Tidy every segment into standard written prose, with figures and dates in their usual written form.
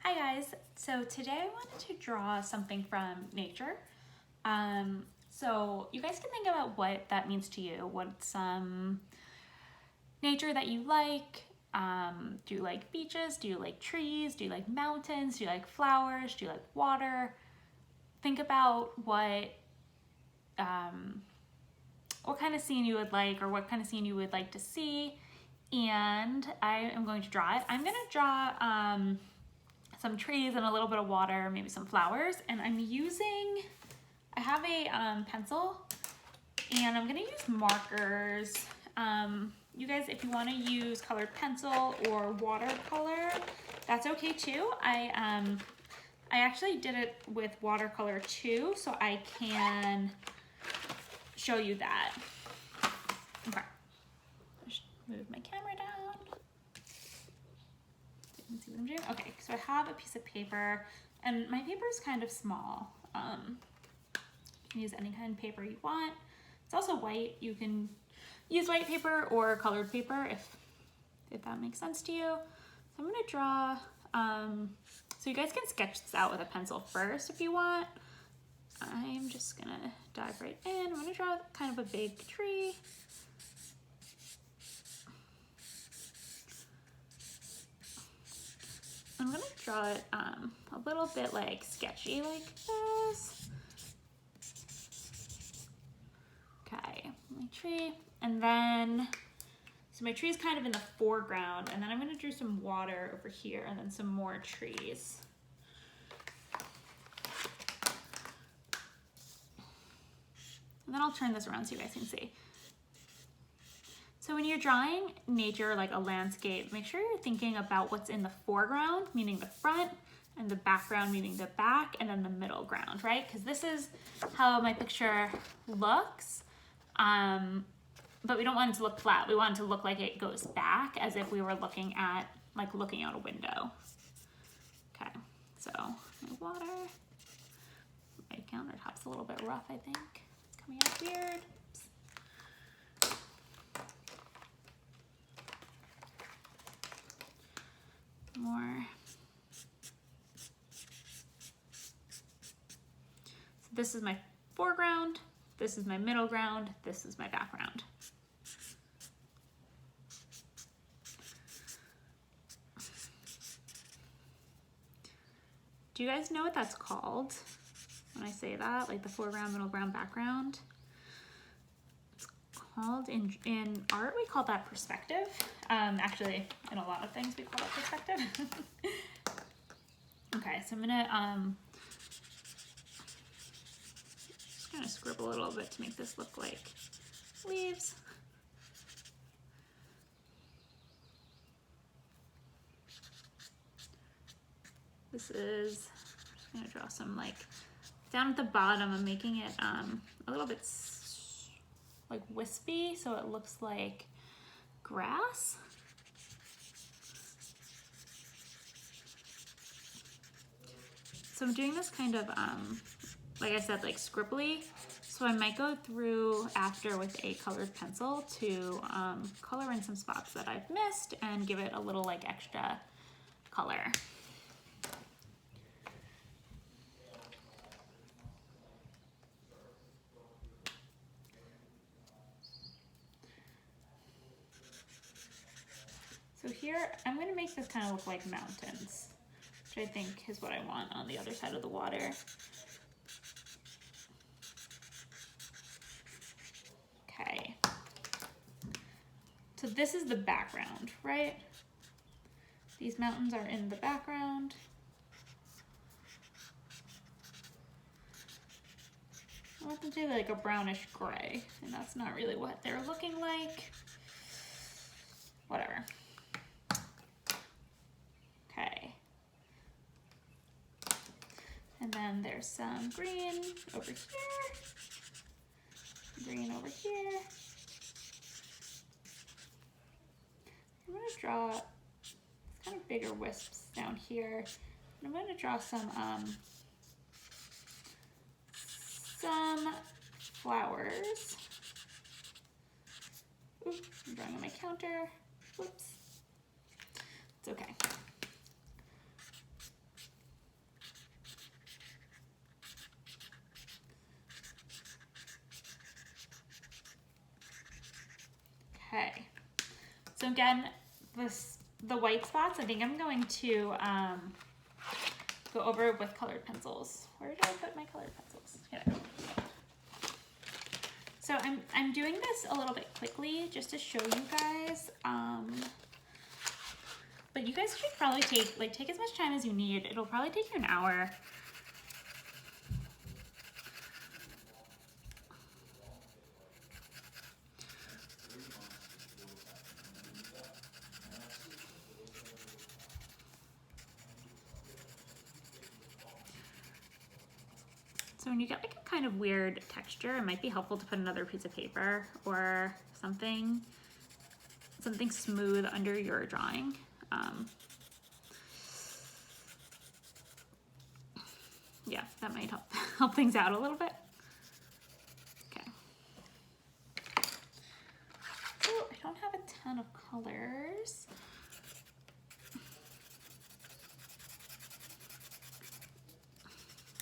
Hi guys, so today I wanted to draw something from nature. So you guys can think about what that means to you. What's nature that you like? Do you like beaches? Do you like trees? Do you like mountains? Do you like flowers? Do you like water? Think about kind of scene you would like or what kind of scene you would like to see. And I am going to draw it. I'm going to draw some trees and a little bit of water, maybe some flowers. And I have a pencil and I'm gonna use markers. You guys, if you wanna use colored pencil or watercolor, that's okay too. I actually did it with watercolor too, so I can show you that. Okay, just move my camera down. You can see what I'm doing. Okay, so I have a piece of paper, and my paper is kind of small. You can use any kind of paper you want. It's also white. You can use white paper or colored paper if that makes sense to you. So I'm gonna draw, so you guys can sketch this out with a pencil first if you want. I'm just gonna dive right in. I'm gonna draw kind of a big tree. I'm gonna draw it a little bit like sketchy like this. Okay, my tree, and then, so my tree is kind of in the foreground, and then I'm gonna do some water over here and then some more trees. And then I'll turn this around so you guys can see. So when you're drawing nature, like a landscape, make sure you're thinking about what's in the foreground, meaning the front, and the background, meaning the back, and then the middle ground, right? Because this is how my picture looks. But we don't want it to look flat. We want it to look like it goes back as if we were looking out a window. Okay, so my water, my countertop's a little bit rough, I think. It's coming out weird. More. So this is my foreground, this is my middle ground, this is my background. Do you guys know what that's called when I say that? Like the foreground, middle ground, background? It's called, in art, we call that perspective. Actually, in a lot of things, we call that perspective. Okay, so I'm gonna just gonna scribble a little bit to make this look like leaves. This is, I'm just gonna draw some like, down at the bottom, I'm making it a little bit like wispy, so it looks like grass. So I'm doing this kind of, like I said, like scribbly. So I might go through after with a colored pencil to color in some spots that I've missed and give it a little like extra color. So here, I'm gonna make this kind of look like mountains, which I think is what I want on the other side of the water. Okay. So this is the background, right? These mountains are in the background. I want them to be like a brownish gray, and that's not really what they're looking like. Whatever. Okay. And then there's some green over here, green over here. I'm gonna draw kind of bigger wisps down here. And I'm gonna draw some flowers. Oops, I'm drawing on my counter. Whoops. It's okay. again, the white spots, I think I'm going to go over with colored pencils. Where did I put my colored pencils? Here they go. So I'm doing this a little bit quickly just to show you guys. But you guys should probably take as much time as you need. It'll probably take you an hour. So when you get like a kind of weird texture, it might be helpful to put another piece of paper or something smooth under your drawing. Yeah, that might help things out a little bit. Okay. So I don't have a ton of colors.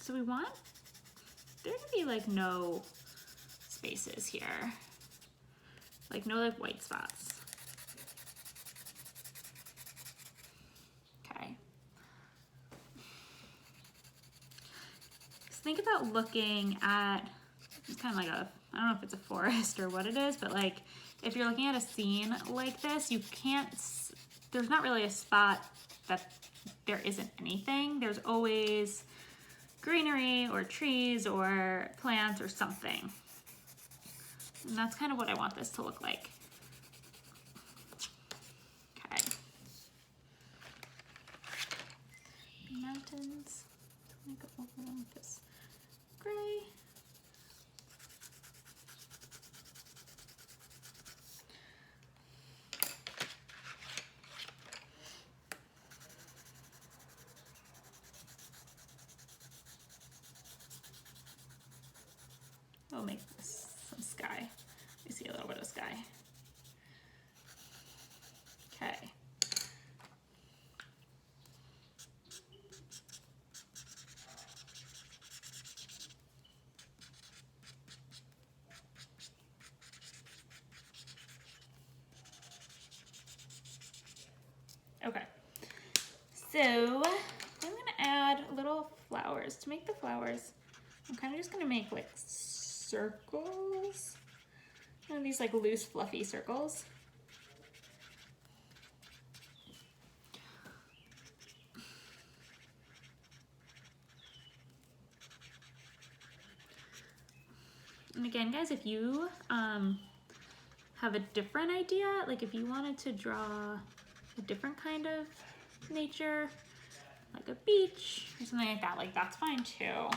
So we want there to be like no spaces here, like no like white spots. Okay. Just think about looking at, it's kind of like I don't know if it's a forest or what it is, but like if you're looking at a scene like this, you can't, there's not really a spot that there isn't anything. There's always greenery or trees or plants or something. And that's kind of what I want this to look like. Okay. Mountains. I'm gonna go over them with this gray. We'll make this some sky. You see a little bit of sky. Okay. Okay. So I'm gonna add little flowers. To make the flowers, I'm kind of just gonna make like circles. These like loose fluffy circles. And again, guys, if you have a different idea, like if you wanted to draw a different kind of nature, like a beach or something like that, like that's fine too.